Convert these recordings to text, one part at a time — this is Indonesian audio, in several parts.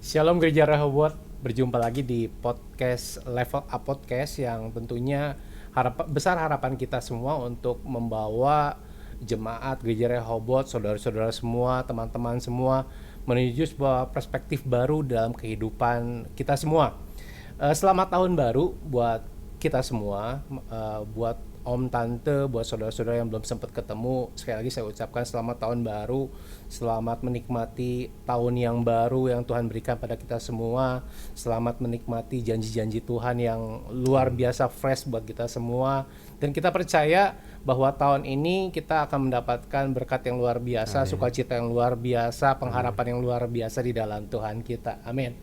Shalom Gereja Rehoboth, berjumpa lagi di podcast Level Up Podcast yang tentunya besar harapan kita semua untuk membawa jemaat Gereja Rehoboth, saudara-saudara semua, teman-teman semua menuju sebuah perspektif baru dalam kehidupan kita semua. Selamat tahun baru buat kita semua, buat om, tante, buat saudara-saudara yang belum sempat ketemu. Sekali lagi saya ucapkan selamat tahun baru, selamat menikmati tahun yang baru yang Tuhan berikan pada kita semua. Selamat menikmati janji-janji Tuhan yang luar biasa fresh buat kita semua. Dan kita percaya bahwa tahun ini kita akan mendapatkan berkat yang luar biasa, sukacita yang luar biasa, pengharapan yang luar biasa di dalam Tuhan kita. Amin.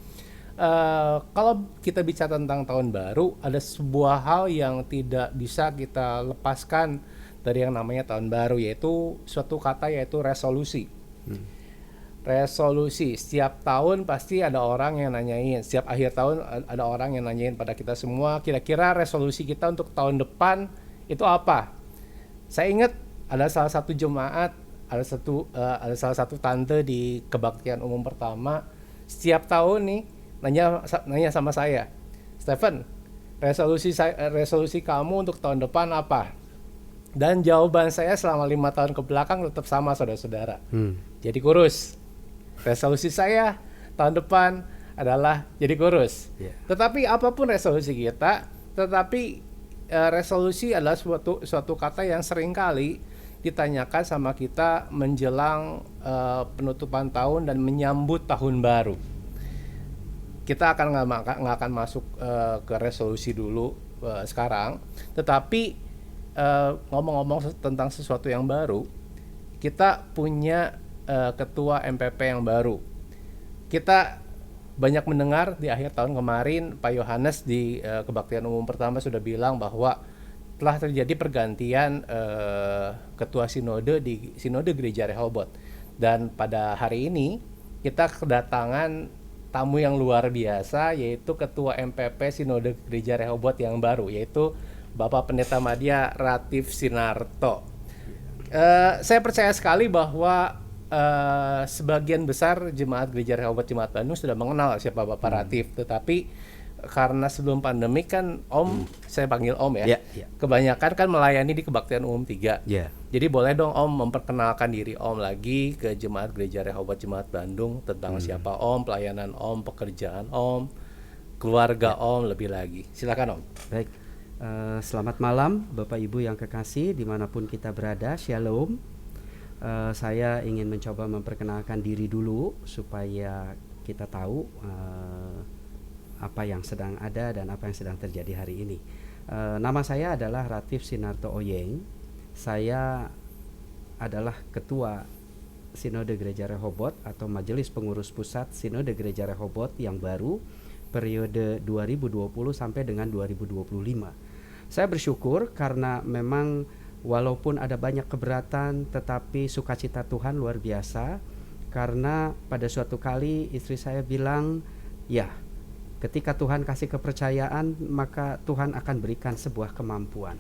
Kalau kita bicara tentang tahun baru, ada sebuah hal yang tidak bisa kita lepaskan dari yang namanya tahun baru, yaitu suatu kata, yaitu resolusi. Resolusi, setiap tahun pasti ada orang yang nanyain, setiap akhir tahun ada orang yang nanyain pada kita semua, kira-kira resolusi kita untuk tahun depan itu apa? Saya ingat ada salah satu jemaat, ada salah satu tante di kebaktian umum pertama, setiap tahun nih nanya sama saya, Stephen, resolusi kamu untuk tahun depan apa? Dan jawaban saya selama 5 tahun ke belakang tetap sama, saudara-saudara. Jadi kurus. Resolusi saya tahun depan adalah jadi kurus. Tetapi apapun resolusi kita, resolusi adalah suatu kata yang seringkali ditanyakan sama kita menjelang penutupan tahun dan menyambut tahun baru. Kita nggak akan masuk ke resolusi dulu sekarang, tetapi ngomong-ngomong tentang sesuatu yang baru, kita punya ketua MPP yang baru. Kita banyak mendengar di akhir tahun kemarin Pak Yohanes di kebaktian umum pertama sudah bilang bahwa telah terjadi pergantian ketua sinode di sinode Gereja Rehoboth, dan pada hari ini kita kedatangan tamu yang luar biasa, yaitu Ketua MPP Sinode Gereja Rehoboth yang baru, yaitu Bapak Pendeta Madya Ratif Sinarto. Saya percaya sekali bahwa sebagian besar jemaat Gereja Rehoboth Jemaat Bandung sudah mengenal siapa Bapak Ratif, tetapi karena sebelum pandemi kan saya panggil Om ya. Kebanyakan kan melayani di Kebaktian Umum 3. Jadi boleh dong Om memperkenalkan diri Om lagi ke jemaat Gereja Rehoboth Jemaat Bandung tentang siapa Om, pelayanan Om, pekerjaan Om, keluarga Om lebih lagi. Silakan Om. Baik, selamat malam Bapak Ibu yang kekasih dimanapun kita berada. Shalom. Saya ingin mencoba memperkenalkan diri dulu supaya kita tahu apa yang sedang ada dan apa yang sedang terjadi hari ini. Nama saya adalah Ratif Sinarto Oyeng. Saya adalah Ketua Sinode Gereja Rehoboth atau Majelis Pengurus Pusat Sinode Gereja Rehoboth yang baru periode 2020 sampai dengan 2025. Saya bersyukur karena memang walaupun ada banyak keberatan, tetapi sukacita Tuhan luar biasa, karena pada suatu kali istri saya bilang, ya, ketika Tuhan kasih kepercayaan, maka Tuhan akan berikan sebuah kemampuan.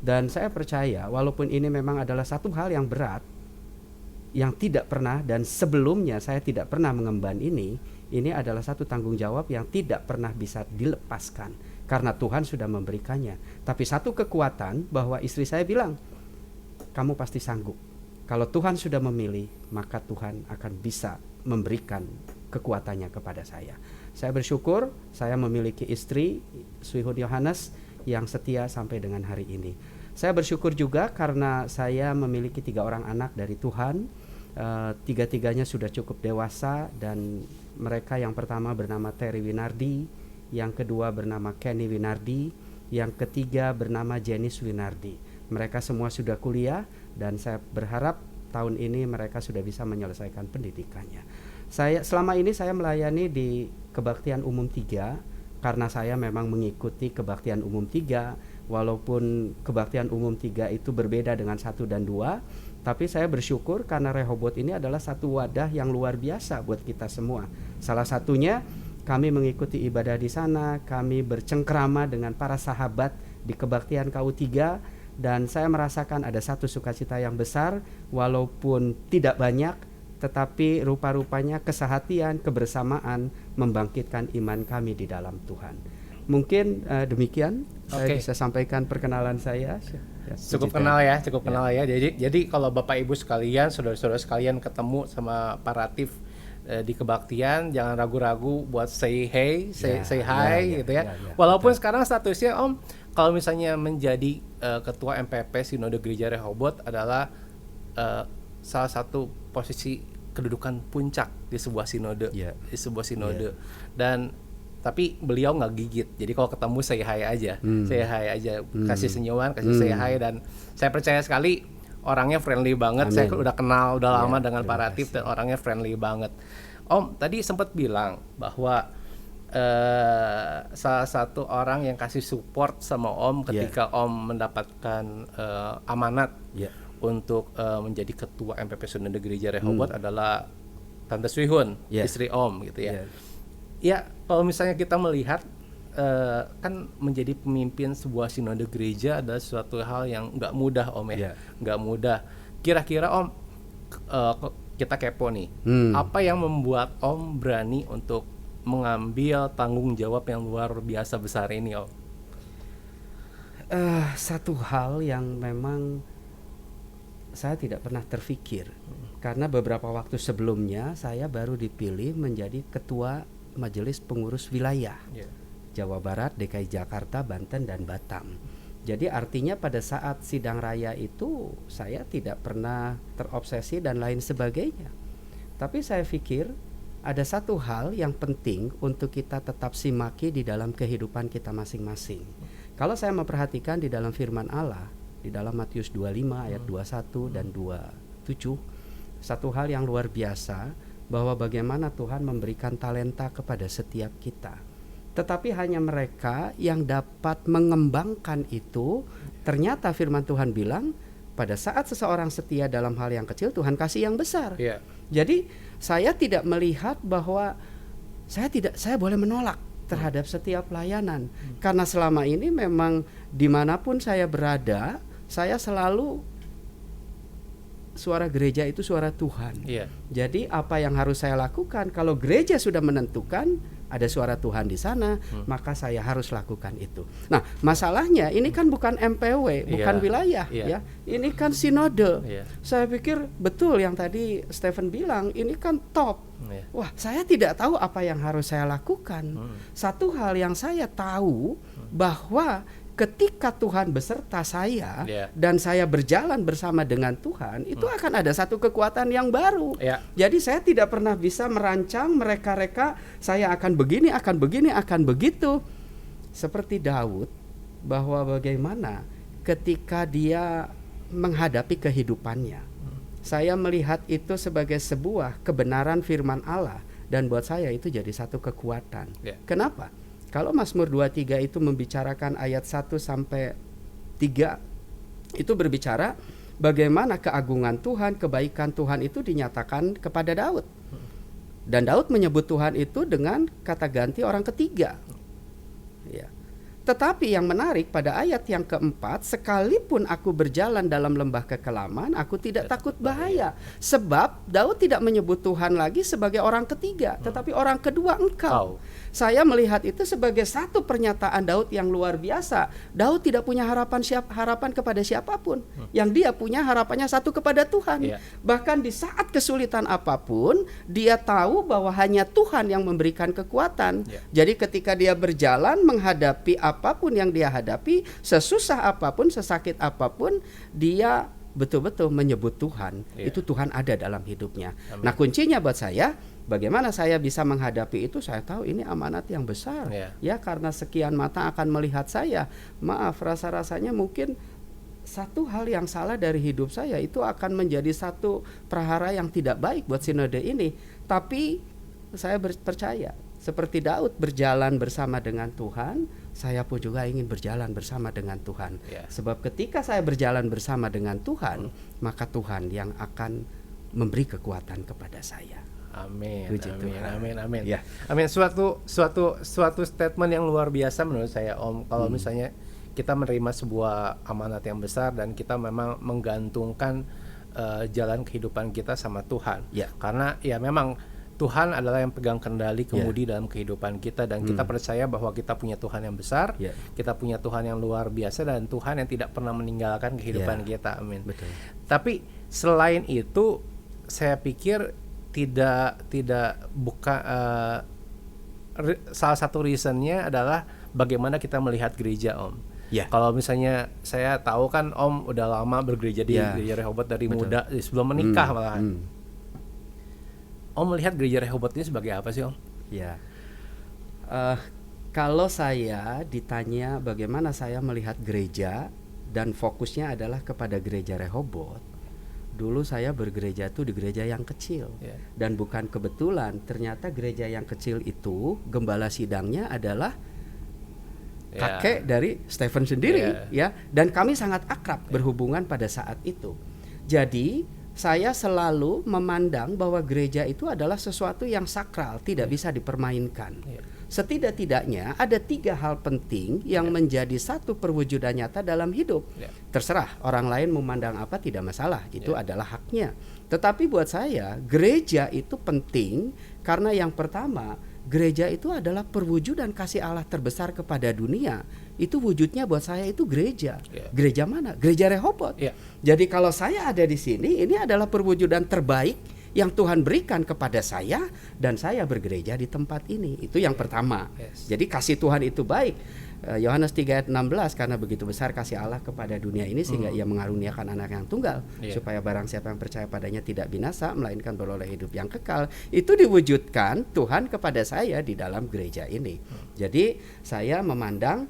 Dan saya percaya walaupun ini memang adalah satu hal yang berat, yang tidak pernah dan sebelumnya saya tidak pernah mengemban ini adalah satu tanggung jawab yang tidak pernah bisa dilepaskan karena Tuhan sudah memberikannya. Tapi satu kekuatan bahwa istri saya bilang, kamu pasti sanggup. Kalau Tuhan sudah memilih, maka Tuhan akan bisa memberikan kekuatannya kepada saya. Saya bersyukur saya memiliki istri, Swihud Yohanes, yang setia sampai dengan hari ini. Saya bersyukur juga karena saya memiliki 3 orang anak dari Tuhan. Tiga-tiganya sudah cukup dewasa, dan mereka yang pertama bernama Terry Winardi, yang kedua bernama Kenny Winardi, yang ketiga bernama Janice Winardi. Mereka semua sudah kuliah dan saya berharap tahun ini mereka sudah bisa menyelesaikan pendidikannya. Selama ini saya melayani di Kebaktian Umum 3 karena saya memang mengikuti Kebaktian Umum 3, walaupun Kebaktian Umum 3 itu berbeda dengan 1 dan 2. Tapi saya bersyukur karena Rehoboth ini adalah satu wadah yang luar biasa buat kita semua. Salah satunya kami mengikuti ibadah di sana, kami bercengkrama dengan para sahabat di Kebaktian KU3, dan saya merasakan ada satu sukacita yang besar, walaupun tidak banyak, tetapi rupa-rupanya kesehatian, kebersamaan membangkitkan iman kami di dalam Tuhan. Mungkin demikian saya bisa sampaikan perkenalan saya. Cukup kenal ya. Jadi kalau Bapak Ibu sekalian, saudara-saudara sekalian ketemu sama Pak Ratif di kebaktian, jangan ragu-ragu buat say hi gitu ya. Walaupun sekarang statusnya Om, kalau misalnya menjadi ketua MPP Sinode Gereja Rehoboth adalah salah satu posisi kedudukan puncak di sebuah sinode, dan tapi beliau nggak gigit. Jadi kalau ketemu say hi aja, kasih senyuman, kasih say hi, dan saya percaya sekali orangnya friendly banget. Saya udah kenal lama dengan Pak Ratif dan orangnya friendly banget. Om tadi sempat bilang bahwa salah satu orang yang kasih support sama Om ketika Om mendapatkan amanat untuk menjadi ketua MPP Sinode Gereja Rehoboth adalah Tante Swihun, istri Om gitu ya. Ya, kalau misalnya kita melihat kan menjadi pemimpin sebuah sinode gereja adalah suatu hal yang nggak mudah Om ya, nggak mudah. Kira-kira Om, kita kepo nih, apa yang membuat Om berani untuk mengambil tanggung jawab yang luar biasa besar ini Om? Satu hal yang memang saya tidak pernah terfikir, karena beberapa waktu sebelumnya saya baru dipilih menjadi ketua Majelis Pengurus Wilayah Jawa Barat, DKI Jakarta, Banten, dan Batam. Jadi artinya pada saat sidang raya itu saya tidak pernah terobsesi dan lain sebagainya. Tapi saya pikir ada satu hal yang penting untuk kita tetap simaki di dalam kehidupan kita masing-masing. Kalau saya memperhatikan di dalam firman Allah, di dalam Matius 25 ayat 21 dan 27, satu hal yang luar biasa, bahwa bagaimana Tuhan memberikan talenta kepada setiap kita. Tetapi hanya mereka yang dapat mengembangkan itu. Ternyata firman Tuhan bilang, pada saat seseorang setia dalam hal yang kecil, Tuhan kasih yang besar. Jadi saya tidak melihat bahwa saya boleh menolak terhadap setiap pelayanan. Karena selama ini memang dimanapun saya berada, saya selalu suara gereja itu suara Tuhan. Jadi apa yang harus saya lakukan? Kalau gereja sudah menentukan ada suara Tuhan di sana, maka saya harus lakukan itu. Nah, masalahnya ini kan bukan MPW, bukan wilayah, ya. Ini kan sinode. Saya pikir betul yang tadi Stephen bilang, ini kan top. Wah, saya tidak tahu apa yang harus saya lakukan. Satu hal yang saya tahu bahwa ketika Tuhan beserta saya dan saya berjalan bersama dengan Tuhan, itu akan ada satu kekuatan yang baru. Jadi saya tidak pernah bisa merancang, mereka-reka saya akan begini, akan begitu. Seperti Daud, bahwa bagaimana ketika dia menghadapi kehidupannya. Saya melihat itu sebagai sebuah kebenaran firman Allah, dan buat saya itu jadi satu kekuatan. Kenapa? Kalau Mazmur 23 itu membicarakan ayat 1 sampai 3, itu berbicara bagaimana keagungan Tuhan, kebaikan Tuhan itu dinyatakan kepada Daud. Dan Daud menyebut Tuhan itu dengan kata ganti orang ketiga. Tetapi yang menarik pada ayat yang keempat, sekalipun aku berjalan dalam lembah kekelaman, aku tidak takut bahaya. Sebab Daud tidak menyebut Tuhan lagi sebagai orang ketiga, tetapi orang kedua, Engkau. Saya melihat itu sebagai satu pernyataan Daud yang luar biasa. Daud tidak punya harapan kepada siapapun. Yang dia punya harapannya satu kepada Tuhan. Bahkan di saat kesulitan apapun, dia tahu bahwa hanya Tuhan yang memberikan kekuatan. Jadi ketika dia berjalan menghadapi apapun yang dia hadapi, sesusah apapun, sesakit apapun, dia betul-betul menyebut Tuhan. Itu Tuhan ada dalam hidupnya. Nah, kuncinya buat saya, bagaimana saya bisa menghadapi itu? Saya tahu ini amanat yang besar. Ya, karena sekian mata akan melihat saya. Maaf, rasa-rasanya mungkin satu hal yang salah dari hidup saya itu akan menjadi satu prahara yang tidak baik buat sinode ini. Tapi saya percaya, seperti Daud berjalan bersama dengan Tuhan, saya pun juga ingin berjalan bersama dengan Tuhan. Sebab ketika saya berjalan bersama dengan Tuhan, maka Tuhan yang akan memberi kekuatan kepada saya. Amin. Amin. Suatu statement yang luar biasa menurut saya, Om. Kalau misalnya kita menerima sebuah amanat yang besar dan kita memang menggantungkan jalan kehidupan kita sama Tuhan. Ya. Karena ya memang Tuhan adalah yang pegang kendali kemudi dalam kehidupan kita, dan kita percaya bahwa kita punya Tuhan yang besar, kita punya Tuhan yang luar biasa, dan Tuhan yang tidak pernah meninggalkan kehidupan kita. Amin. Betul. Tapi selain itu, saya pikir salah satu reasonnya adalah bagaimana kita melihat gereja, Om. Ya. Kalau misalnya saya tahu kan Om udah lama bergereja di gereja Rehoboth dari muda, sebelum menikah malahan. Om melihat gereja Rehoboth ini sebagai apa sih, Om? Ya, kalau saya ditanya bagaimana saya melihat gereja dan fokusnya adalah kepada gereja Rehoboth, dulu saya bergereja tuh di gereja yang kecil, dan bukan kebetulan ternyata gereja yang kecil itu gembala sidangnya adalah kakek dari Stephen sendiri, ya, dan kami sangat akrab berhubungan pada saat itu. Jadi saya selalu memandang bahwa gereja itu adalah sesuatu yang sakral, tidak bisa dipermainkan. Setidak-tidaknya ada 3 hal penting yang menjadi satu perwujudan nyata dalam hidup. Terserah orang lain memandang apa, tidak masalah, itu adalah haknya. Tetapi buat saya gereja itu penting karena yang pertama, gereja itu adalah perwujudan kasih Allah terbesar kepada dunia. Itu wujudnya buat saya itu gereja. Gereja mana? Gereja Rehoboth. Jadi kalau saya ada di sini, ini adalah perwujudan terbaik yang Tuhan berikan kepada saya, dan saya bergereja di tempat ini. Itu yang pertama. Jadi kasih Tuhan itu baik. Yohanes 3 ayat 16, karena begitu besar kasih Allah kepada dunia ini sehingga ia mengaruniakan anak yang tunggal, supaya barang siapa yang percaya padanya tidak binasa melainkan beroleh hidup yang kekal. Itu diwujudkan Tuhan kepada saya di dalam gereja ini. Jadi saya memandang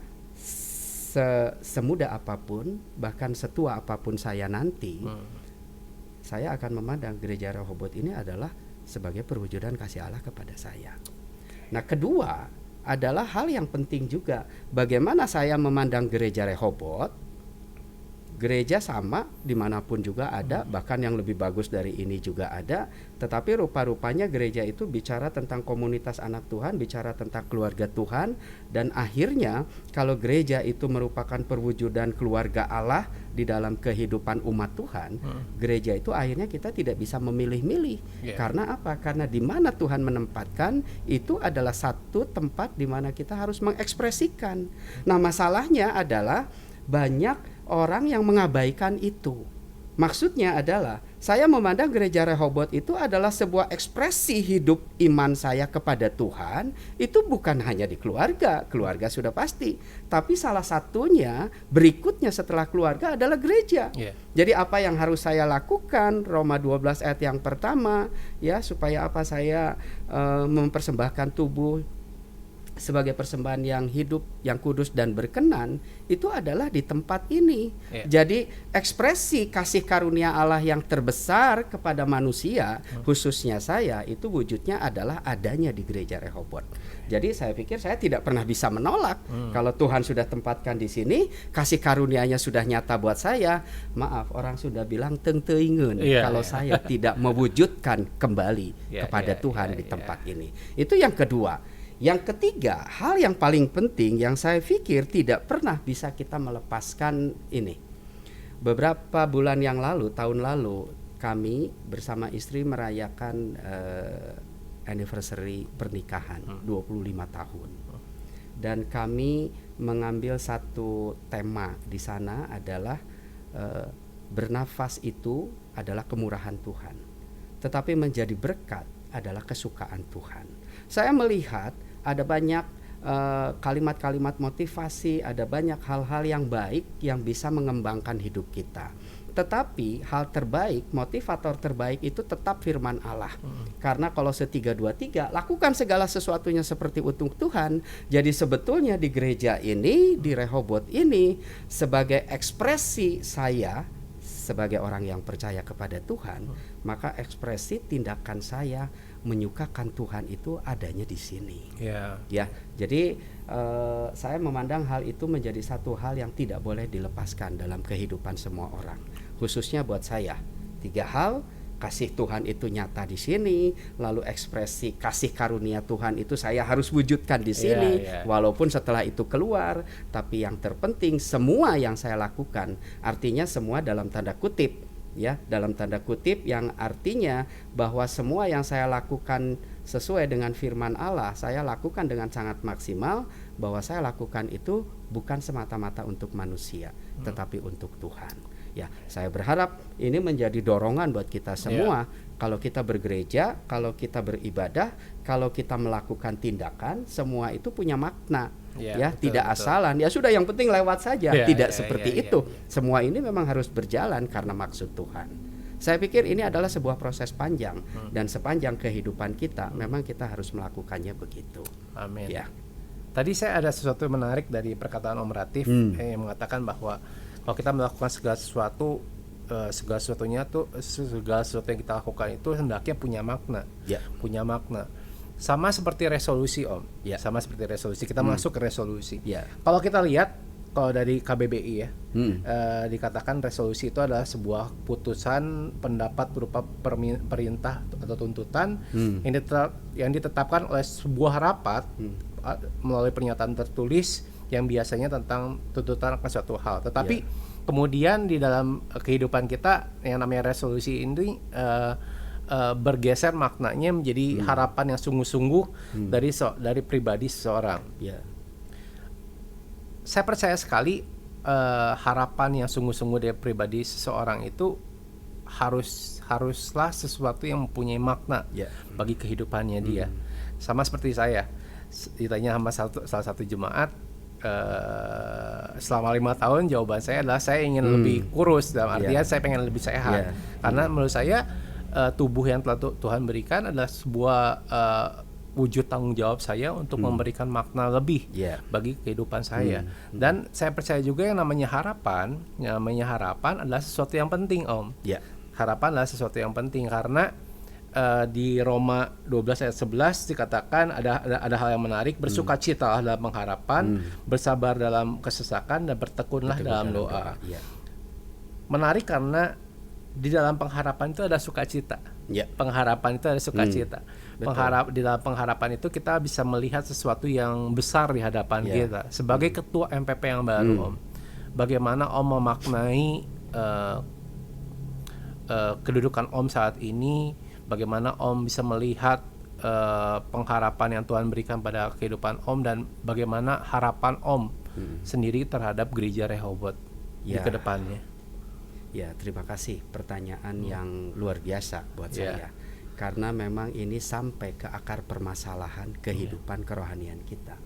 semuda apapun, bahkan setua apapun saya nanti, saya akan memandang gereja Rehoboth ini adalah sebagai perwujudan kasih Allah kepada saya. Nah, kedua adalah hal yang penting juga, bagaimana saya memandang gereja Rehoboth. Gereja sama dimanapun juga ada, bahkan yang lebih bagus dari ini juga ada. Tetapi rupa-rupanya gereja itu bicara tentang komunitas anak Tuhan, bicara tentang keluarga Tuhan. Dan akhirnya kalau gereja itu merupakan perwujudan keluarga Allah di dalam kehidupan umat Tuhan, gereja itu akhirnya kita tidak bisa memilih-milih. Karena apa? Karena di mana Tuhan menempatkan itu adalah satu tempat di mana kita harus mengekspresikan. Nah, masalahnya adalah banyak orang yang mengabaikan itu. Maksudnya adalah saya memandang gereja Rehoboth itu adalah sebuah ekspresi hidup iman saya kepada Tuhan. Itu bukan hanya di keluarga sudah pasti, tapi salah satunya berikutnya setelah keluarga adalah gereja. Jadi apa yang harus saya lakukan? Roma 12 ayat yang pertama, ya, supaya apa? Saya mempersembahkan tubuh sebagai persembahan yang hidup, yang kudus dan berkenan, itu adalah di tempat ini. Jadi ekspresi kasih karunia Allah yang terbesar kepada manusia, khususnya saya, itu wujudnya adalah adanya di gereja Rehoboth. Jadi saya pikir saya tidak pernah bisa menolak kalau Tuhan sudah tempatkan di sini, kasih karunia-Nya sudah nyata buat saya. Maaf, orang sudah bilang teu teuingeun kalau saya tidak mewujudkan kembali kepada Tuhan di tempat ini. Itu yang kedua. Yang ketiga, hal yang paling penting yang saya pikir tidak pernah bisa kita melepaskan ini. Beberapa bulan yang lalu, tahun lalu, kami bersama istri merayakan anniversary pernikahan 25 tahun. Dan kami mengambil satu tema di sana adalah bernafas itu adalah kemurahan Tuhan. Tetapi menjadi berkat adalah kesukaan Tuhan. Saya melihat ada banyak kalimat-kalimat motivasi, ada banyak hal-hal yang baik yang bisa mengembangkan hidup kita. Tetapi hal terbaik, motivator terbaik itu tetap firman Allah. Karena kalau 3:23, lakukan segala sesuatunya seperti untuk Tuhan. Jadi sebetulnya di gereja ini, di Rehoboth ini, sebagai ekspresi saya sebagai orang yang percaya kepada Tuhan, maka ekspresi tindakan saya menyukakan Tuhan itu adanya di sini. Ya, jadi saya memandang hal itu menjadi satu hal yang tidak boleh dilepaskan dalam kehidupan semua orang, khususnya buat saya. 3 hal, kasih Tuhan itu nyata di sini, lalu ekspresi kasih karunia Tuhan itu saya harus wujudkan di sini, walaupun setelah itu keluar. Tapi yang terpenting semua yang saya lakukan, artinya semua dalam tanda kutip, ya, dalam tanda kutip, yang artinya bahwa semua yang saya lakukan sesuai dengan firman Allah, saya lakukan dengan sangat maksimal, bahwa saya lakukan itu bukan semata-mata untuk manusia, tetapi untuk Tuhan. Ya, saya berharap ini menjadi dorongan buat kita semua. Kalau kita bergereja, kalau kita beribadah, kalau kita melakukan tindakan, semua itu punya makna. Ya, betul, tidak asalan. Ya sudah, yang penting lewat saja. Tidak seperti itu. Semua ini memang harus berjalan karena maksud Tuhan. Saya pikir ini adalah sebuah proses panjang, dan sepanjang kehidupan kita memang kita harus melakukannya begitu. Amin. Ya. Tadi saya ada sesuatu yang menarik dari perkataan Om Ratif yang mengatakan bahwa kalau kita melakukan segala sesuatu, segala sesuatu yang kita lakukan itu hendaknya punya makna, punya makna. Sama seperti resolusi, Om. Sama seperti resolusi. Kita masuk ke resolusi. Kalau kita lihat, kalau dari KBBI ya, dikatakan resolusi itu adalah sebuah putusan pendapat berupa perintah atau tuntutan yang ditetapkan oleh sebuah rapat melalui pernyataan tertulis yang biasanya tentang tuntutan akan suatu hal. Tetapi kemudian di dalam kehidupan kita yang namanya resolusi ini bergeser maknanya menjadi harapan yang sungguh-sungguh dari pribadi seseorang. Saya percaya sekali harapan yang sungguh-sungguh dari pribadi seseorang itu haruslah sesuatu yang mempunyai makna bagi kehidupannya dia. Sama seperti saya ditanya sama salah satu jemaat, selama 5 tahun jawaban saya adalah saya ingin lebih kurus, dalam artian saya pengen lebih sehat. Karena menurut saya tubuh yang telah Tuhan berikan adalah sebuah wujud tanggung jawab saya untuk memberikan makna lebih bagi kehidupan saya. Dan saya percaya juga yang namanya harapan adalah sesuatu yang penting, Om. Harapan adalah sesuatu yang penting karena di Roma 12 ayat 11 dikatakan ada hal yang menarik, bersukacitalah dalam pengharapan, bersabar dalam kesesakan, dan bertekunlah dalam doa. Menarik karena di dalam pengharapan itu ada sukacita. Pengharapan itu ada sukacita. Di dalam pengharapan itu kita bisa melihat sesuatu yang besar di hadapan kita. Sebagai ketua MPP yang baru, Om, bagaimana Om memaknai kedudukan Om saat ini? Bagaimana Om bisa melihat pengharapan yang Tuhan berikan pada kehidupan Om, dan bagaimana harapan Om sendiri terhadap gereja Rehoboth di kedepannya? Ya, terima kasih, pertanyaan yang luar biasa buat saya, karena memang ini sampai ke akar permasalahan kehidupan kerohanian kita.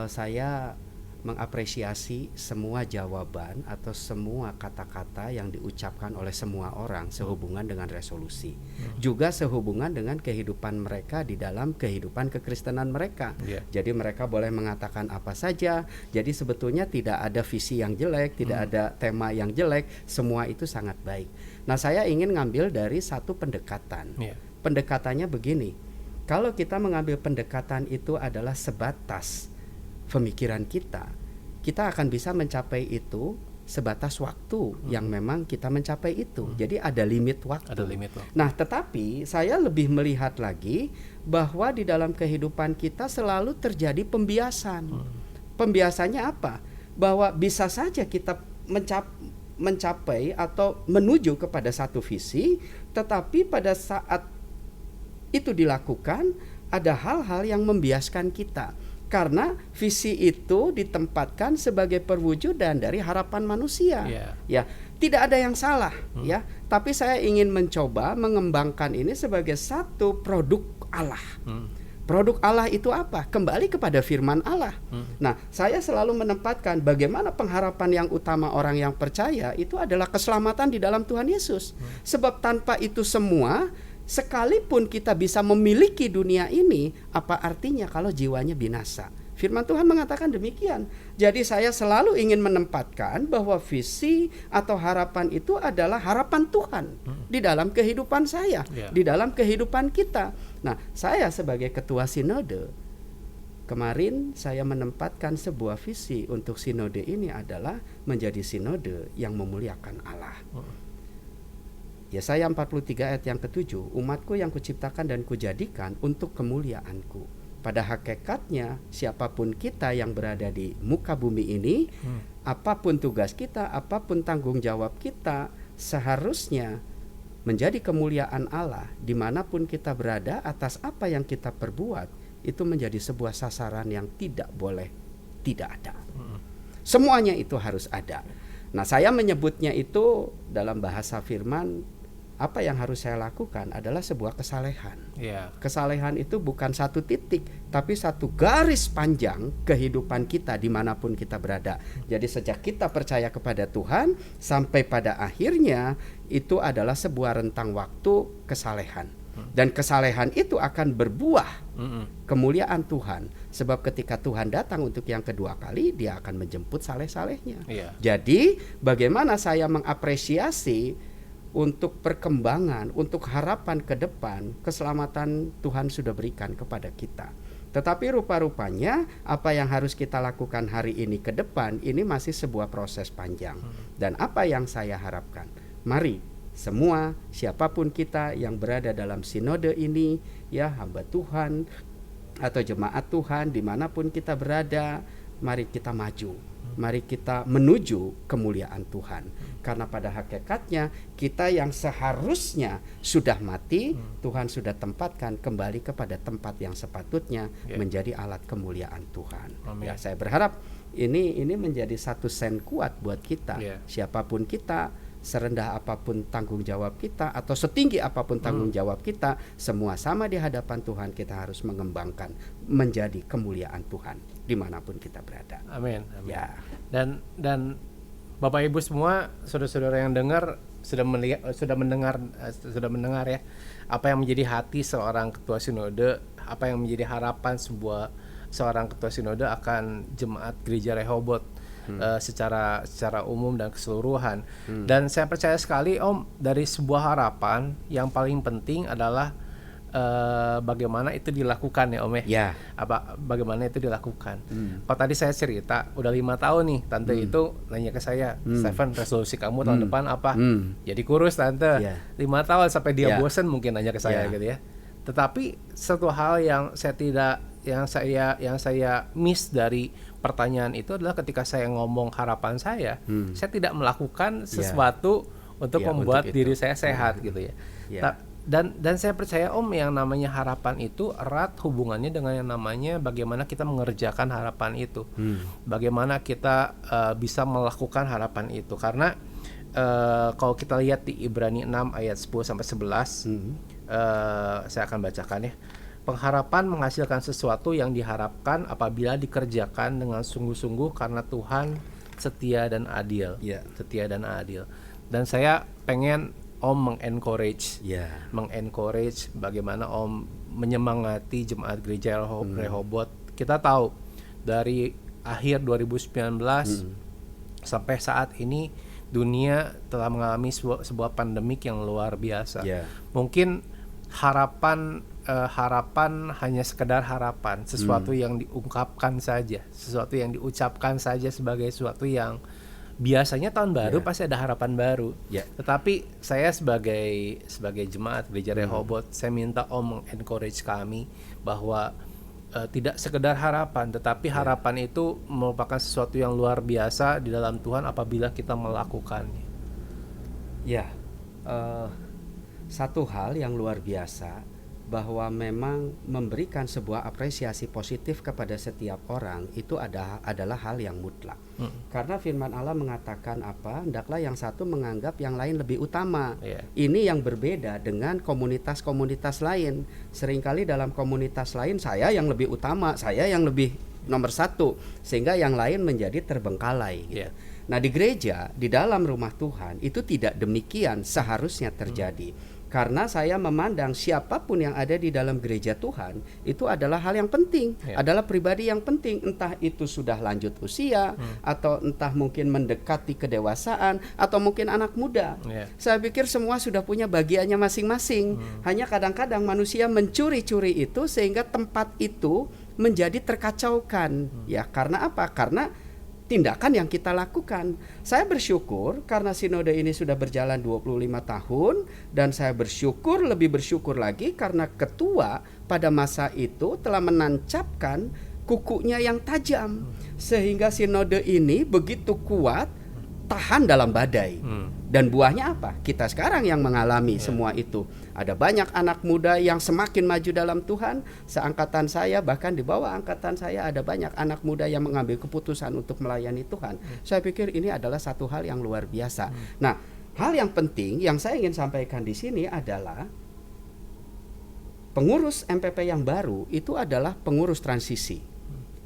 Saya mengapresiasi semua jawaban atau semua kata-kata yang diucapkan oleh semua orang sehubungan dengan resolusi, juga sehubungan dengan kehidupan mereka di dalam kehidupan kekristenan mereka. Jadi mereka boleh mengatakan apa saja. Jadi sebetulnya tidak ada visi yang jelek, tidak ada tema yang jelek, semua itu sangat baik. Nah, saya ingin ngambil dari satu pendekatan. Pendekatannya begini, kalau kita mengambil pendekatan itu adalah sebatas pemikiran kita akan bisa mencapai itu sebatas waktu yang memang kita mencapai itu. Jadi ada limit waktu. Nah, tetapi saya lebih melihat lagi bahwa di dalam kehidupan kita selalu terjadi pembiasan. Pembiasannya apa? Bahwa bisa saja kita mencapai atau menuju kepada satu visi, tetapi pada saat itu dilakukan ada hal-hal yang membiaskan kita. Karena visi itu ditempatkan sebagai perwujudan dari harapan manusia. Ya, tidak ada yang salah, ya. Tapi saya ingin mencoba mengembangkan ini sebagai satu produk Allah. Produk Allah itu apa? Kembali kepada firman Allah. Nah, saya selalu menempatkan bagaimana pengharapan yang utama orang yang percaya itu adalah keselamatan di dalam Tuhan Yesus. Sebab tanpa itu semua, sekalipun kita bisa memiliki dunia ini, apa artinya kalau jiwanya binasa? Firman Tuhan mengatakan demikian. Jadi saya selalu ingin menempatkan bahwa visi atau harapan itu adalah harapan Tuhan di dalam kehidupan saya, di dalam kehidupan kita. Nah, saya sebagai ketua sinode, kemarin saya menempatkan sebuah visi untuk sinode ini adalah menjadi sinode yang memuliakan Allah. Yesaya 43 ayat yang ke-7, umatku yang kuciptakan dan kujadikan untuk kemuliaanku. Pada hakikatnya siapapun kita yang berada di muka bumi ini, apapun tugas kita, apapun tanggung jawab kita, seharusnya menjadi kemuliaan Allah dimanapun kita berada atas apa yang kita perbuat, itu menjadi sebuah sasaran yang tidak boleh tidak ada. Semuanya itu harus ada. Nah, saya menyebutnya itu dalam bahasa firman, apa yang harus saya lakukan adalah sebuah kesalehan. Kesalehan itu bukan satu titik, tapi satu garis panjang kehidupan kita dimanapun kita berada. Jadi sejak kita percaya kepada Tuhan sampai pada akhirnya, itu adalah sebuah rentang waktu kesalehan. Dan kesalehan itu akan berbuah kemuliaan Tuhan. Sebab ketika Tuhan datang untuk yang kedua kali, Dia akan menjemput saleh-salehnya. Jadi bagaimana saya mengapresiasi untuk perkembangan, untuk harapan ke depan, keselamatan Tuhan sudah berikan kepada kita. Tetapi rupa-rupanya apa yang harus kita lakukan hari ini ke depan, ini masih sebuah proses panjang. Dan apa yang saya harapkan, mari semua, siapapun kita yang berada dalam sinode ini, ya hamba Tuhan atau jemaat Tuhan dimanapun kita berada, mari kita maju, mari kita menuju kemuliaan Tuhan. Karena pada hakikatnya kita yang seharusnya sudah mati, Tuhan sudah tempatkan kembali kepada tempat yang sepatutnya menjadi alat kemuliaan Tuhan. Ya, saya berharap ini menjadi satu sen kuat buat kita. Siapapun kita, serendah apapun tanggung jawab kita atau setinggi apapun tanggung jawab kita, semua sama di hadapan Tuhan. Kita harus mengembangkan menjadi kemuliaan Tuhan dimanapun kita berada. Amin. Ya. Dan Bapak Ibu semua, saudara-saudara yang dengar sudah mendengar ya apa yang menjadi hati seorang ketua sinode, apa yang menjadi harapan seorang ketua sinode akan jemaat gereja Rehoboth secara umum dan keseluruhan. Dan saya percaya sekali Om, dari sebuah harapan yang paling penting adalah bagaimana itu dilakukan ya Om ya. Bagaimana itu dilakukan. Kalau tadi saya cerita udah 5 tahun nih tante itu nanya ke saya, Stephen, resolusi kamu tahun depan apa? Jadi kurus tante. 5 tahun sampai dia bosen mungkin nanya ke saya gitu ya. Tetapi satu hal yang saya miss dari pertanyaan itu adalah ketika saya ngomong harapan saya tidak melakukan sesuatu untuk membuat diri saya sehat gitu ya. Dan saya percaya Om, yang namanya harapan itu erat hubungannya dengan yang namanya bagaimana kita mengerjakan harapan itu. Bagaimana kita bisa melakukan harapan itu. Karena kalau kita lihat di Ibrani 6 ayat 10 sampai 11, saya akan bacakan ya. Pengharapan menghasilkan sesuatu yang diharapkan apabila dikerjakan dengan sungguh-sungguh karena Tuhan setia dan adil. Setia dan adil. Dan saya pengen Om mengencourage bagaimana Om menyemangati jemaat gereja Rehoboth. Kita tahu dari akhir 2019 sampai saat ini dunia telah mengalami sebuah pandemik yang luar biasa. Mungkin harapan hanya sekedar harapan, sesuatu yang diungkapkan saja, sesuatu yang diucapkan saja sebagai sesuatu yang biasanya tahun baru pasti ada harapan baru. Tetapi saya sebagai jemaat gereja Rehoboth, saya minta Om encourage kami bahwa tidak sekedar harapan, tetapi harapan itu merupakan sesuatu yang luar biasa di dalam Tuhan apabila kita melakukannya. Satu hal yang luar biasa bahwa memang memberikan sebuah apresiasi positif kepada setiap orang itu adalah hal yang mutlak. Karena firman Allah mengatakan hendaklah yang satu menganggap yang lain lebih utama. Ini yang berbeda dengan komunitas-komunitas lain. Seringkali dalam komunitas lain saya yang lebih utama, saya yang lebih nomor satu, sehingga yang lain menjadi terbengkalai gitu. Nah, di gereja, di dalam rumah Tuhan itu tidak demikian seharusnya terjadi. Karena saya memandang siapapun yang ada di dalam gereja Tuhan itu adalah hal yang penting, adalah pribadi yang penting, entah itu sudah lanjut usia atau entah mungkin mendekati kedewasaan atau mungkin anak muda. Saya pikir semua sudah punya bagiannya masing-masing. Hanya kadang-kadang manusia mencuri-curi itu sehingga tempat itu menjadi terkacaukan. Ya, karena apa? Karena tindakan yang kita lakukan. Saya bersyukur karena sinode ini sudah berjalan 25 tahun dan saya lebih bersyukur lagi karena ketua pada masa itu telah menancapkan kukunya yang tajam sehingga sinode ini begitu kuat tahan dalam badai. Dan buahnya apa? Kita sekarang yang mengalami semua itu. Ada banyak anak muda yang semakin maju dalam Tuhan. Seangkatan saya, bahkan di bawah angkatan saya, ada banyak anak muda yang mengambil keputusan untuk melayani Tuhan. Saya pikir ini adalah satu hal yang luar biasa. Nah, hal yang penting yang saya ingin sampaikan di sini adalah pengurus MPP yang baru itu adalah pengurus transisi.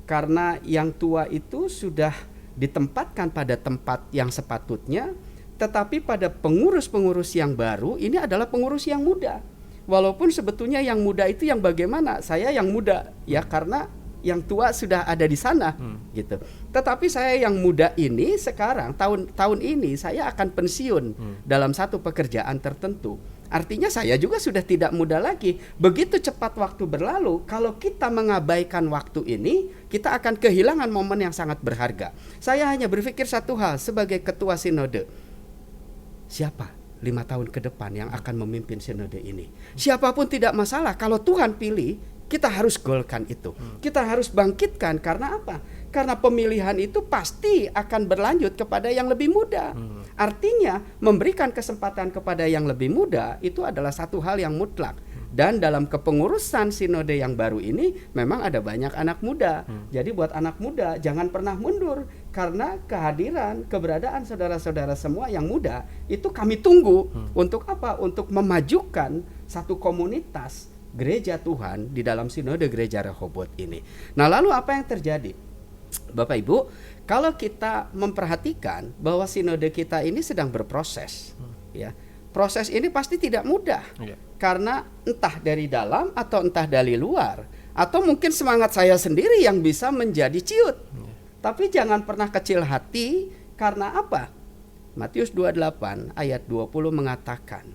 Karena yang tua itu sudah ditempatkan pada tempat yang sepatutnya, tetapi pada pengurus-pengurus yang baru ini adalah pengurus yang muda. Walaupun sebetulnya yang muda itu yang bagaimana? Saya yang muda ya, karena yang tua sudah ada di sana gitu. Tetapi saya yang muda ini sekarang tahun ini saya akan pensiun dalam satu pekerjaan tertentu. Artinya saya juga sudah tidak muda lagi. Begitu cepat waktu berlalu, kalau kita mengabaikan waktu ini, kita akan kehilangan momen yang sangat berharga. Saya hanya berpikir satu hal sebagai ketua sinode. Siapa 5 tahun ke depan yang akan memimpin sinode ini? Siapapun tidak masalah. Kalau Tuhan pilih, kita harus golkan itu. Kita harus bangkitkan. Karena apa? Karena pemilihan itu pasti akan berlanjut kepada yang lebih muda. Artinya memberikan kesempatan kepada yang lebih muda itu adalah satu hal yang mutlak. Dan dalam kepengurusan sinode yang baru ini memang ada banyak anak muda. Jadi buat anak muda jangan pernah mundur, karena kehadiran, keberadaan saudara-saudara semua yang muda itu kami tunggu. Untuk apa? Untuk memajukan satu komunitas gereja Tuhan di dalam sinode gereja Rehoboth ini. Nah, lalu apa yang terjadi? Bapak Ibu, kalau kita memperhatikan bahwa sinode kita ini sedang berproses, ya, proses ini pasti tidak mudah, karena entah dari dalam atau entah dari luar, atau mungkin semangat saya sendiri yang bisa menjadi ciut. Tapi jangan pernah kecil hati, karena apa? Matius 28 ayat 20 mengatakan,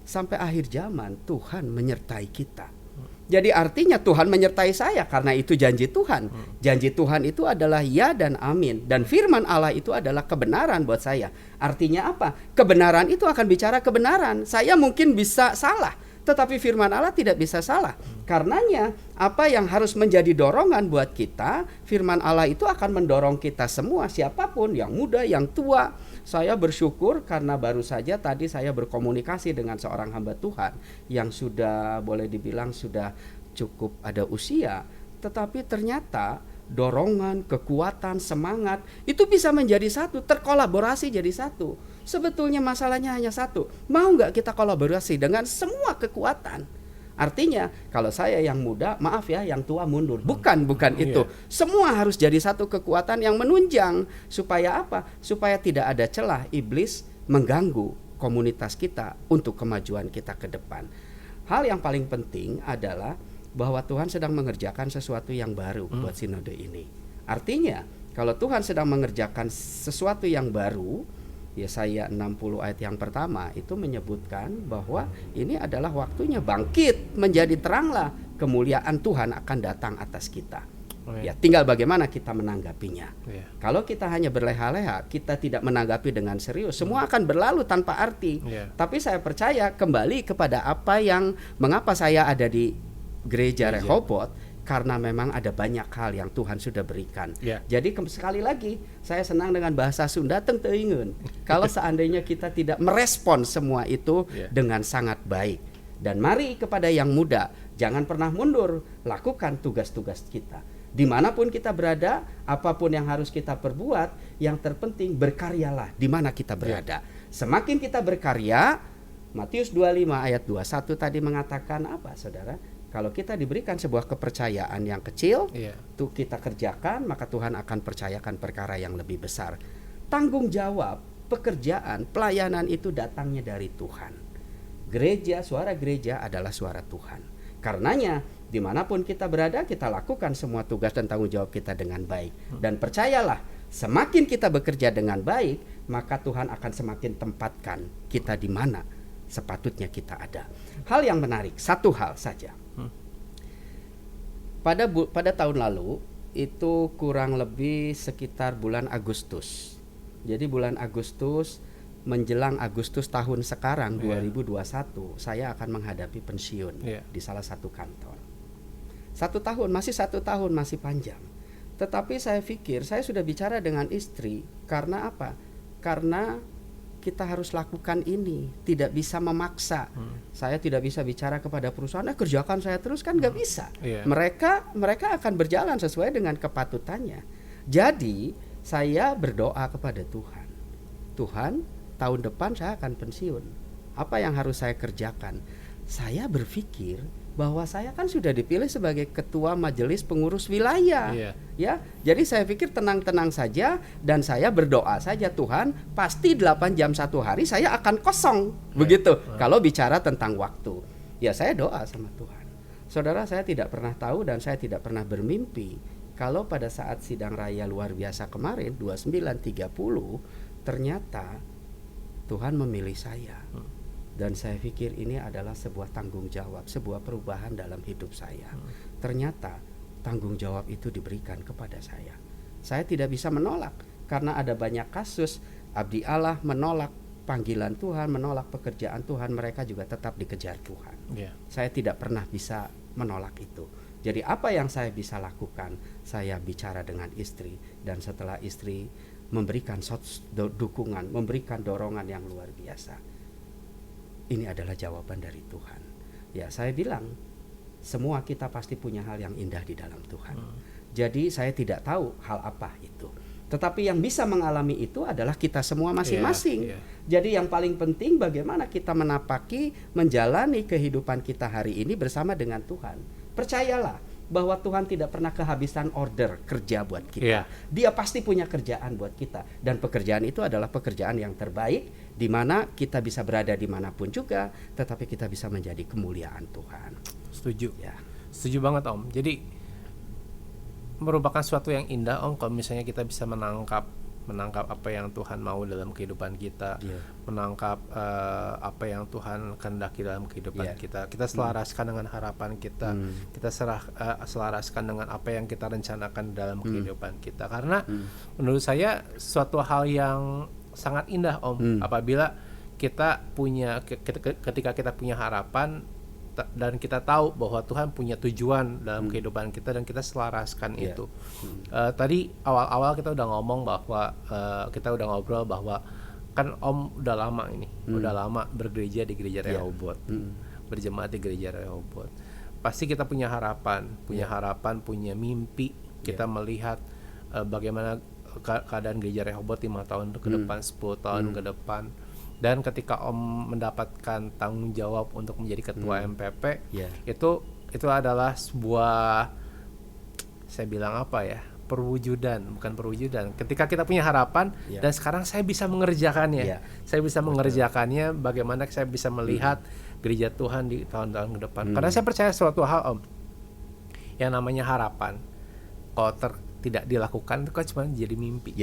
sampai akhir zaman Tuhan menyertai kita. Jadi artinya Tuhan menyertai saya, karena itu janji Tuhan. Janji Tuhan itu adalah ya dan amin. Dan firman Allah itu adalah kebenaran buat saya. Artinya apa? Kebenaran itu akan bicara kebenaran. Saya mungkin bisa salah, tetapi firman Allah tidak bisa salah. Karenanya apa yang harus menjadi dorongan buat kita, firman Allah itu akan mendorong kita semua, siapapun, yang muda, yang tua. Saya bersyukur karena baru saja tadi saya berkomunikasi dengan seorang hamba Tuhan yang sudah boleh dibilang sudah cukup ada usia, tetapi ternyata dorongan, kekuatan, semangat itu bisa menjadi satu, terkolaborasi jadi satu. Sebetulnya masalahnya hanya satu, mau nggak kita kolaborasi dengan semua kekuatan? Artinya kalau saya yang muda, maaf ya, yang tua mundur. Bukan itu. Semua harus jadi satu kekuatan yang menunjang. Supaya apa? Supaya tidak ada celah iblis mengganggu komunitas kita untuk kemajuan kita ke depan. Hal yang paling penting adalah bahwa Tuhan sedang mengerjakan sesuatu yang baru buat sinode ini. Artinya kalau Tuhan sedang mengerjakan sesuatu yang baru, Yesaya 60 ayat yang pertama itu menyebutkan bahwa ini adalah waktunya bangkit menjadi teranglah, kemuliaan Tuhan akan datang atas kita. Ya, tinggal bagaimana kita menanggapinya. Kalau kita hanya berleha-leha, kita tidak menanggapi dengan serius, semua akan berlalu tanpa arti. Tapi saya percaya kembali kepada apa yang mengapa saya ada di gereja Rehoboth, karena memang ada banyak hal yang Tuhan sudah berikan. Jadi sekali lagi saya senang dengan bahasa Sunda tengteingeun. Kalau seandainya kita tidak merespon semua itu dengan sangat baik. Dan mari kepada yang muda, jangan pernah mundur, lakukan tugas-tugas kita. Dimanapun kita berada, apapun yang harus kita perbuat, yang terpenting berkaryalah di mana kita berada. Semakin kita berkarya, Matius 25 ayat 21 tadi mengatakan apa, saudara? Kalau kita diberikan sebuah kepercayaan yang kecil, tuh kita kerjakan, maka Tuhan akan percayakan perkara yang lebih besar. Tanggung jawab, pekerjaan, pelayanan itu datangnya dari Tuhan. Gereja, suara gereja adalah suara Tuhan. Karenanya, dimanapun kita berada, kita lakukan semua tugas dan tanggung jawab kita dengan baik. Dan percayalah, semakin kita bekerja dengan baik, maka Tuhan akan semakin tempatkan kita di mana sepatutnya kita ada. Hal yang menarik, satu hal saja. Pada tahun lalu itu kurang lebih sekitar bulan Agustus. Jadi bulan Agustus menjelang Agustus tahun sekarang 2021 saya akan menghadapi pensiun di salah satu kantor. 1 tahun masih panjang. Tetapi saya pikir saya sudah bicara dengan istri, karena apa? karena kita harus lakukan ini, tidak bisa memaksa. Saya tidak bisa bicara kepada perusahaan, kerjakan saya terus, kan nggak bisa. Iya. Mereka akan berjalan sesuai dengan kepatutannya. Jadi saya berdoa kepada Tuhan, Tuhan, tahun depan saya akan pensiun. Apa yang harus saya kerjakan? Saya berpikir bahwa saya kan sudah dipilih sebagai ketua majelis pengurus wilayah. Iya. Ya, jadi saya pikir tenang-tenang saja dan saya berdoa saja, Tuhan, pasti 8 jam satu hari saya akan kosong. Begitu. Kalau bicara tentang waktu. Ya, saya doa sama Tuhan. Saudara, saya tidak pernah tahu dan saya tidak pernah bermimpi kalau pada saat sidang raya luar biasa kemarin 29.30 ternyata Tuhan memilih saya. Dan saya pikir ini adalah sebuah tanggung jawab, sebuah perubahan dalam hidup saya. Ternyata tanggung jawab itu diberikan kepada saya. Saya tidak bisa menolak karena ada banyak kasus abdi Allah menolak panggilan Tuhan, menolak pekerjaan Tuhan, mereka juga tetap dikejar Tuhan. Yeah. Saya tidak pernah bisa menolak itu. Jadi apa yang saya bisa lakukan? Saya bicara dengan istri, dan setelah istri memberikan dukungan, memberikan dorongan yang luar biasa. Ini adalah jawaban dari Tuhan. Ya, saya bilang semua kita pasti punya hal yang indah di dalam Tuhan. Jadi saya tidak tahu hal apa itu. Tetapi yang bisa mengalami itu adalah kita semua masing-masing. Jadi yang paling penting bagaimana kita menapaki, menjalani kehidupan kita hari ini bersama dengan Tuhan. Percayalah bahwa Tuhan tidak pernah kehabisan order kerja buat kita. Dia pasti punya kerjaan buat kita. Dan pekerjaan itu adalah pekerjaan yang terbaik, di mana kita bisa berada dimanapun juga, tetapi kita bisa menjadi kemuliaan Tuhan. Setuju. Ya. Setuju banget Om. Jadi merupakan suatu yang indah Om kalau misalnya kita bisa menangkap apa yang Tuhan mau dalam kehidupan kita, menangkap apa yang Tuhan kehendaki dalam kehidupan kita selaraskan dengan harapan kita, kita selaraskan dengan apa yang kita rencanakan dalam kehidupan kita. Karena menurut saya suatu hal yang sangat indah Om, apabila kita punya ketika kita punya harapan dan kita tahu bahwa Tuhan punya tujuan dalam kehidupan kita dan kita selaraskan itu. Tadi awal-awal kita udah ngomong bahwa kita udah ngobrol bahwa kan Om udah lama ini, udah lama bergereja di gereja Rehoboth, berjemaat di gereja Rehoboth. Pasti kita punya harapan, punya mimpi. Kita melihat bagaimana keadaan gereja Rehoboth 5 tahun ke depan, 10 tahun ke depan. Dan ketika Om mendapatkan tanggung jawab untuk menjadi ketua MPP, itu adalah sebuah, saya bilang apa ya, bukan perwujudan. Ketika kita punya harapan dan sekarang saya bisa mengerjakannya, saya bisa mengerjakannya. Bagaimana saya bisa melihat gereja Tuhan di tahun-tahun ke depan? Karena saya percaya suatu hal Om, yang namanya harapan, kalau tidak dilakukan itu kan cuma jadi mimpi.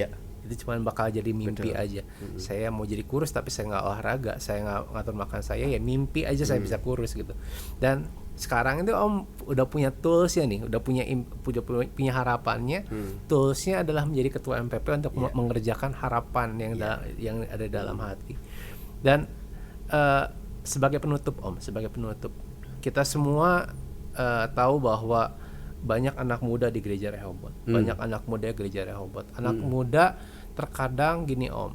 Itu cuma bakal jadi mimpi aja. Saya mau jadi kurus tapi saya nggak olahraga, saya nggak ngatur makan saya, ya mimpi aja saya bisa kurus gitu. Dan sekarang itu Om udah punya toolsnya nih, udah punya harapannya. Toolsnya adalah menjadi ketua MPP untuk mengerjakan harapan yang ada dalam hati. Dan sebagai penutup Om, kita semua tahu bahwa banyak anak muda di gereja Rehoboth, banyak anak muda gereja Rehoboth. Anak muda terkadang gini Om,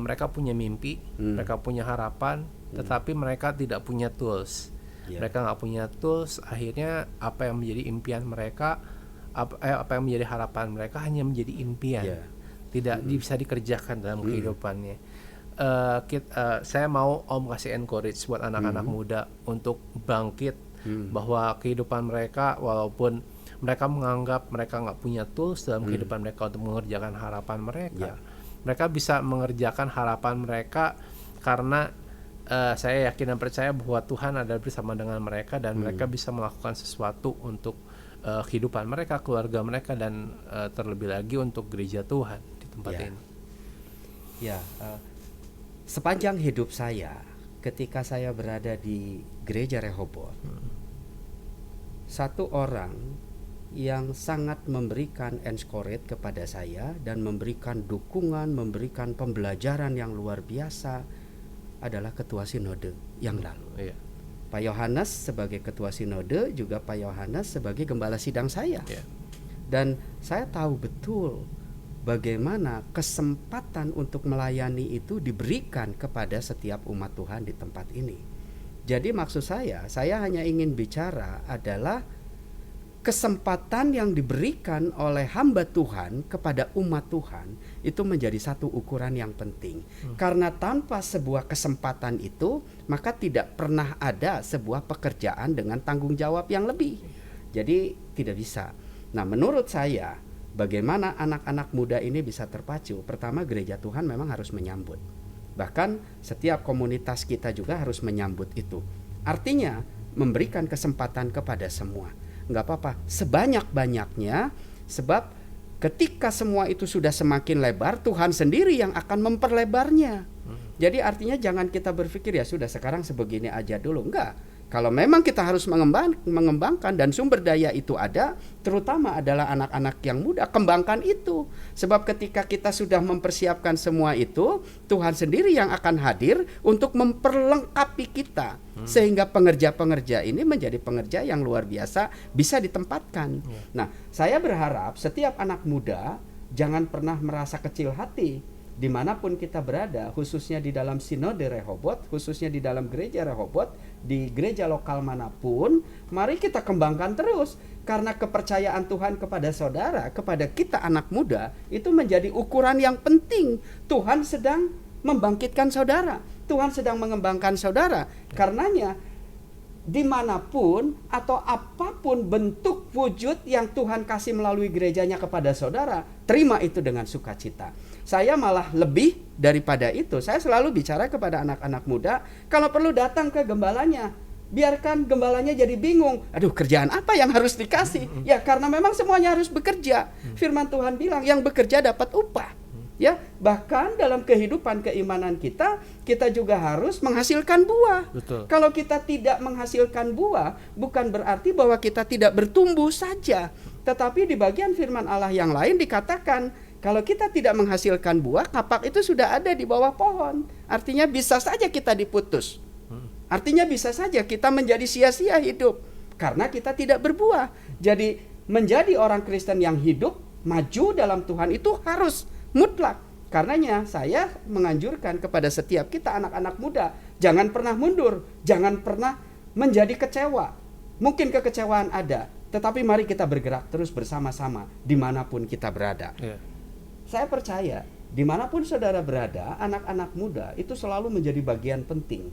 mereka punya mimpi, mereka punya harapan, tetapi mereka tidak punya tools. Mereka nggak punya tools, akhirnya apa yang menjadi impian mereka, apa yang menjadi harapan mereka hanya menjadi impian, tidak bisa dikerjakan dalam kehidupannya. Saya mau Om kasih encourage buat anak-anak muda untuk bangkit, bahwa kehidupan mereka, walaupun mereka menganggap mereka nggak punya tools dalam kehidupan mereka untuk mengerjakan harapan mereka, mereka bisa mengerjakan harapan mereka karena saya yakin dan percaya bahwa Tuhan ada bersama dengan mereka dan mereka bisa melakukan sesuatu untuk kehidupan mereka, keluarga mereka, dan terlebih lagi untuk gereja Tuhan di tempat ini. Sepanjang hidup saya, ketika saya berada di gereja Rehoboth, satu orang yang sangat memberikan encourage kepada saya dan memberikan dukungan, memberikan pembelajaran yang luar biasa adalah ketua sinode yang lalu. Pak Yohanes sebagai ketua sinode, juga Pak Yohanes sebagai gembala sidang saya. Dan saya tahu betul bagaimana kesempatan untuk melayani itu diberikan kepada setiap umat Tuhan di tempat ini. Jadi maksud saya hanya ingin bicara adalah kesempatan yang diberikan oleh hamba Tuhan kepada umat Tuhan itu menjadi satu ukuran yang penting. Karena tanpa sebuah kesempatan itu, maka tidak pernah ada sebuah pekerjaan dengan tanggung jawab yang lebih. Jadi tidak bisa. Nah, menurut saya, bagaimana anak-anak muda ini bisa terpacu? Pertama, gereja Tuhan memang harus menyambut. Bahkan setiap komunitas kita juga harus menyambut itu. Artinya memberikan kesempatan kepada semua. Nggak apa-apa, sebanyak-banyaknya, sebab ketika semua itu sudah semakin lebar, Tuhan sendiri yang akan memperlebarnya. Jadi artinya jangan kita berpikir ya sudah sekarang sebegini aja dulu. Enggak. Kalau memang kita harus mengembangkan dan sumber daya itu ada, terutama adalah anak-anak yang muda, kembangkan itu. Sebab ketika kita sudah mempersiapkan semua itu, Tuhan sendiri yang akan hadir untuk memperlengkapi kita. Sehingga pengerja-pengerja ini menjadi pengerja yang luar biasa, bisa ditempatkan. Nah, saya berharap setiap anak muda jangan pernah merasa kecil hati. Dimanapun kita berada, khususnya di dalam sinode Rehobot, khususnya di dalam gereja Rehobot, di gereja lokal manapun, mari kita kembangkan terus. Karena kepercayaan Tuhan kepada saudara, kepada kita anak muda, itu menjadi ukuran yang penting. Tuhan sedang membangkitkan saudara, Tuhan sedang mengembangkan saudara. Karenanya, dimanapun atau apapun bentuk wujud yang Tuhan kasih melalui gerejanya kepada saudara, terima itu dengan sukacita. Saya malah lebih daripada itu, saya selalu bicara kepada anak-anak muda, kalau perlu datang ke gembalanya, biarkan gembalanya jadi bingung, aduh kerjaan apa yang harus dikasih, ya karena memang semuanya harus bekerja. Firman Tuhan bilang yang bekerja dapat upah. Ya, bahkan dalam kehidupan keimanan kita juga harus menghasilkan buah. Betul. Kalau kita tidak menghasilkan buah, bukan berarti bahwa kita tidak bertumbuh saja. Tetapi di bagian firman Allah yang lain dikatakan, kalau kita tidak menghasilkan buah, kapak itu sudah ada di bawah pohon. Artinya bisa saja kita diputus. Artinya bisa saja kita menjadi sia-sia hidup karena kita tidak berbuah. Jadi menjadi orang Kristen yang hidup, maju dalam Tuhan itu harus mutlak. Karenanya saya menganjurkan kepada setiap kita anak-anak muda, jangan pernah mundur, jangan pernah menjadi kecewa. Mungkin kekecewaan ada, tetapi mari kita bergerak terus bersama-sama dimanapun kita berada. Saya percaya dimanapun saudara berada, anak-anak muda itu selalu menjadi bagian penting.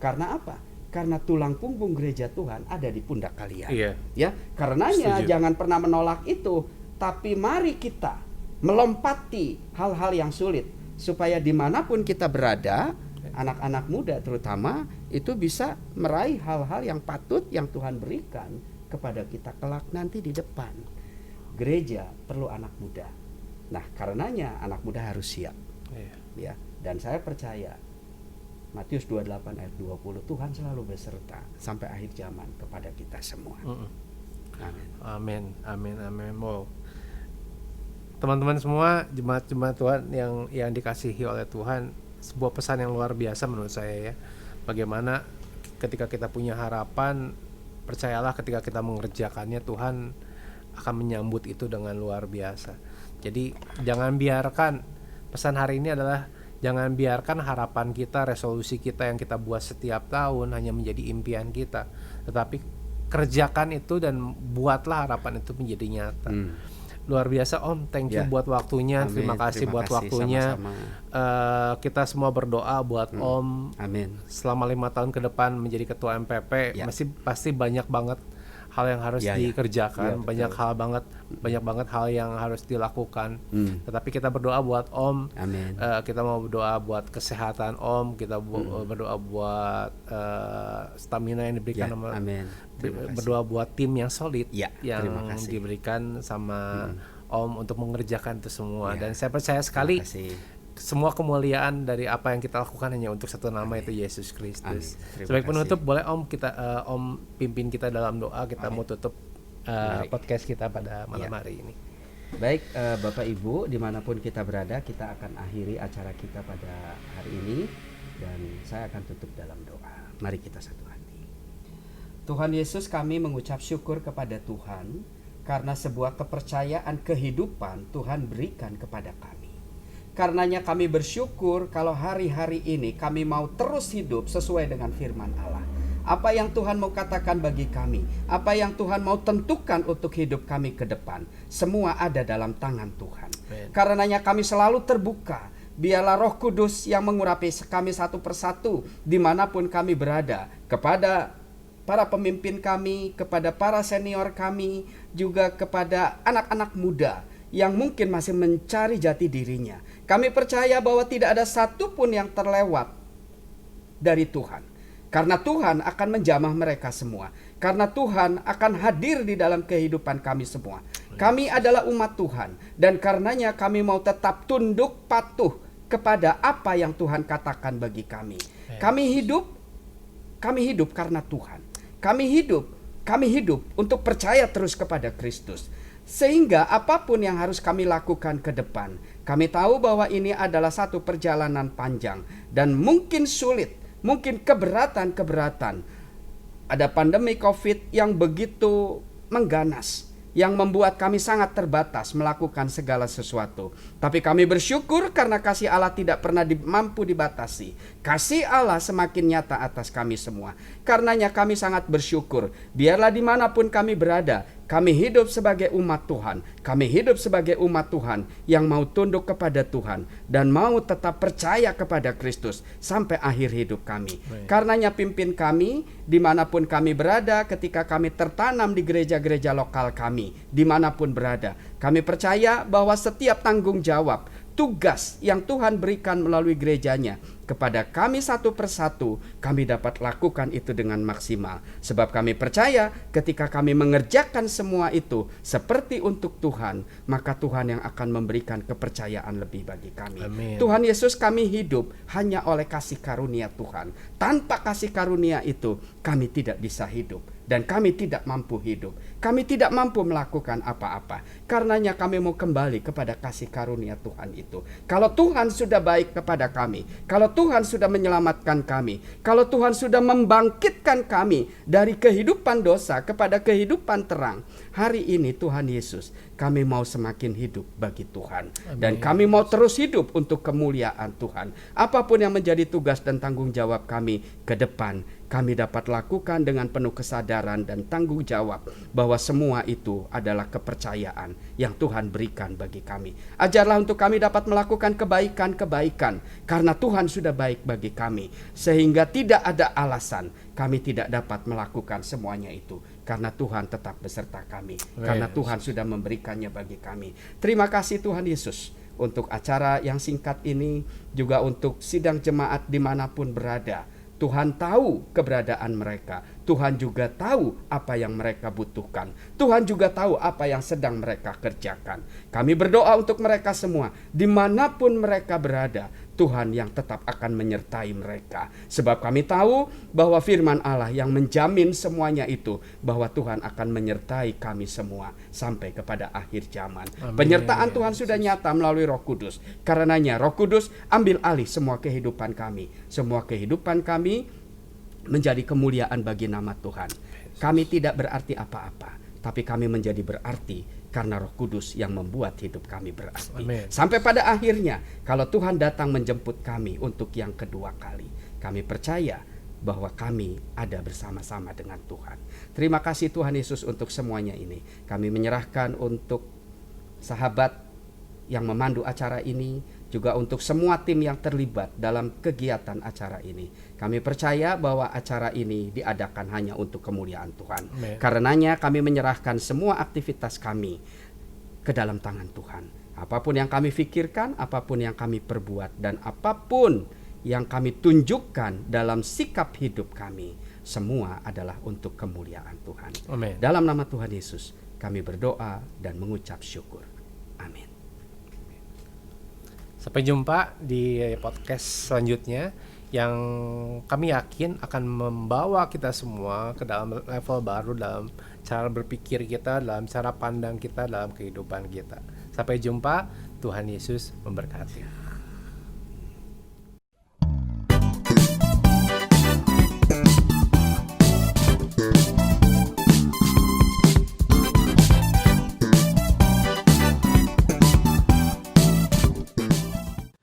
Karena apa? Karena tulang punggung gereja Tuhan ada di pundak kalian. Ya, karenanya jangan pernah menolak itu, tapi mari kita melompati hal-hal yang sulit supaya dimanapun kita berada, anak-anak muda terutama itu bisa meraih hal-hal yang patut yang Tuhan berikan kepada kita kelak nanti di depan. Gereja perlu anak muda. Nah, karenanya anak muda harus siap. Ya, dan saya percaya Matius 28 ayat 20, Tuhan selalu beserta sampai akhir zaman kepada kita semua. Amin. Wow. Teman-teman semua, jemaat-jemaat Tuhan yang dikasihi oleh Tuhan, sebuah pesan yang luar biasa menurut saya ya. Bagaimana ketika kita punya harapan, percayalah ketika kita mengerjakannya, Tuhan akan menyambut itu dengan luar biasa. Jadi jangan biarkan, pesan hari ini adalah jangan biarkan harapan kita, resolusi kita yang kita buat setiap tahun hanya menjadi impian kita, tetapi kerjakan itu dan buatlah harapan itu menjadi nyata. Luar biasa Om, thank you buat waktunya. Amin. Terima kasih buat waktunya. Kita semua berdoa buat Om. Amin. Selama 5 tahun ke depan menjadi ketua MPP, masih pasti banyak banget hal yang harus dikerjakan, banyak banget hal yang harus dilakukan. Tetapi kita berdoa buat Om. Amin. Kita mau berdoa buat kesehatan Om, kita berdoa buat stamina yang diberikan sama. Amin. Berdoa buat tim yang solid yang diberikan sama Om untuk mengerjakan itu semua. Dan saya percaya sekali semua kemuliaan dari apa yang kita lakukan hanya untuk satu nama, yaitu Yesus Kristus. Sebagai penutup, boleh Om Om pimpin kita dalam doa. Kita mau tutup podcast kita pada malam hari ini. Baik, Bapak Ibu dimanapun kita berada, kita akan akhiri acara kita pada hari ini, dan saya akan tutup dalam doa. Mari kita satu hati. Tuhan Yesus, kami mengucap syukur kepada Tuhan karena sebuah kepercayaan kehidupan Tuhan berikan kepada kami. Karenanya kami bersyukur kalau hari-hari ini kami mau terus hidup sesuai dengan firman Allah. Apa yang Tuhan mau katakan bagi kami, apa yang Tuhan mau tentukan untuk hidup kami ke depan, semua ada dalam tangan Tuhan. Karenanya kami selalu terbuka. Biarlah Roh Kudus yang mengurapi kami satu persatu dimanapun kami berada, kepada para pemimpin kami, kepada para senior kami, juga kepada anak-anak muda yang mungkin masih mencari jati dirinya. Kami percaya bahwa tidak ada satupun yang terlewat dari Tuhan. Karena Tuhan akan menjamah mereka semua. Karena Tuhan akan hadir di dalam kehidupan kami semua. Kami adalah umat Tuhan. Dan karenanya kami mau tetap tunduk patuh kepada apa yang Tuhan katakan bagi kami. Kami hidup karena Tuhan. Kami hidup untuk percaya terus kepada Kristus. Sehingga apapun yang harus kami lakukan ke depan, kami tahu bahwa ini adalah satu perjalanan panjang dan mungkin sulit, mungkin keberatan. Ada pandemi COVID yang begitu mengganas, yang membuat kami sangat terbatas melakukan segala sesuatu. Tapi kami bersyukur karena kasih Allah tidak pernah mampu dibatasi. Kasih Allah semakin nyata atas kami semua. Karenanya kami sangat bersyukur. Biarlah dimanapun kami berada, kami hidup sebagai umat Tuhan. Kami hidup sebagai umat Tuhan yang mau tunduk kepada Tuhan dan mau tetap percaya kepada Kristus sampai akhir hidup kami. Karenanya pimpin kami dimanapun kami berada, ketika kami tertanam di gereja-gereja lokal kami, dimanapun berada. Kami percaya bahwa setiap tanggung jawab, tugas yang Tuhan berikan melalui gerejanya kepada kami satu persatu, kami dapat lakukan itu dengan maksimal. Sebab kami percaya ketika kami mengerjakan semua itu seperti untuk Tuhan, maka Tuhan yang akan memberikan kepercayaan lebih bagi kami. Amin. Tuhan Yesus, kami hidup hanya oleh kasih karunia Tuhan. Tanpa kasih karunia itu kami tidak bisa hidup. Dan kami tidak mampu hidup. Kami tidak mampu melakukan apa-apa. Karenanya kami mau kembali kepada kasih karunia Tuhan itu. Kalau Tuhan sudah baik kepada kami, kalau Tuhan sudah menyelamatkan kami, kalau Tuhan sudah membangkitkan kami dari kehidupan dosa kepada kehidupan terang, hari ini Tuhan Yesus, kami mau semakin hidup bagi Tuhan. Dan kami mau terus hidup untuk kemuliaan Tuhan. Apapun yang menjadi tugas dan tanggung jawab kami ke depan, kami dapat lakukan dengan penuh kesadaran dan tanggung jawab bahwa semua itu adalah kepercayaan yang Tuhan berikan bagi kami. Ajarlah untuk kami dapat melakukan kebaikan-kebaikan karena Tuhan sudah baik bagi kami, sehingga tidak ada alasan kami tidak dapat melakukan semuanya itu karena Tuhan tetap beserta kami, karena Tuhan sudah memberikannya bagi kami. Terima kasih Tuhan Yesus untuk acara yang singkat ini, juga untuk sidang jemaat dimanapun berada. Tuhan tahu keberadaan mereka. Tuhan juga tahu apa yang mereka butuhkan. Tuhan juga tahu apa yang sedang mereka kerjakan. Kami berdoa untuk mereka semua, dimanapun mereka berada. Tuhan yang tetap akan menyertai mereka. Sebab kami tahu bahwa firman Allah yang menjamin semuanya itu, bahwa Tuhan akan menyertai kami semua sampai kepada akhir zaman. Amin. Penyertaan Tuhan sudah nyata melalui Roh Kudus. Karenanya Roh Kudus ambil alih semua kehidupan kami. Semua kehidupan kami menjadi kemuliaan bagi nama Tuhan. Kami tidak berarti apa-apa, tapi kami menjadi berarti karena Roh Kudus yang membuat hidup kami berarti. Amen. Sampai pada akhirnya, kalau Tuhan datang menjemput kami untuk yang kedua kali, kami percaya bahwa kami ada bersama-sama dengan Tuhan. Terima kasih Tuhan Yesus untuk semuanya ini. Kami menyerahkan untuk sahabat yang memandu acara ini, juga untuk semua tim yang terlibat dalam kegiatan acara ini. Kami percaya bahwa acara ini diadakan hanya untuk kemuliaan Tuhan. Amen. Karenanya kami menyerahkan semua aktivitas kami ke dalam tangan Tuhan. Apapun yang kami pikirkan, apapun yang kami perbuat, dan apapun yang kami tunjukkan dalam sikap hidup kami, semua adalah untuk kemuliaan Tuhan. Amen. Dalam nama Tuhan Yesus, kami berdoa dan mengucap syukur. Amin. Sampai jumpa di podcast selanjutnya yang kami yakin akan membawa kita semua ke dalam level baru dalam cara berpikir kita, dalam cara pandang kita, dalam kehidupan kita. Sampai jumpa, Tuhan Yesus memberkati.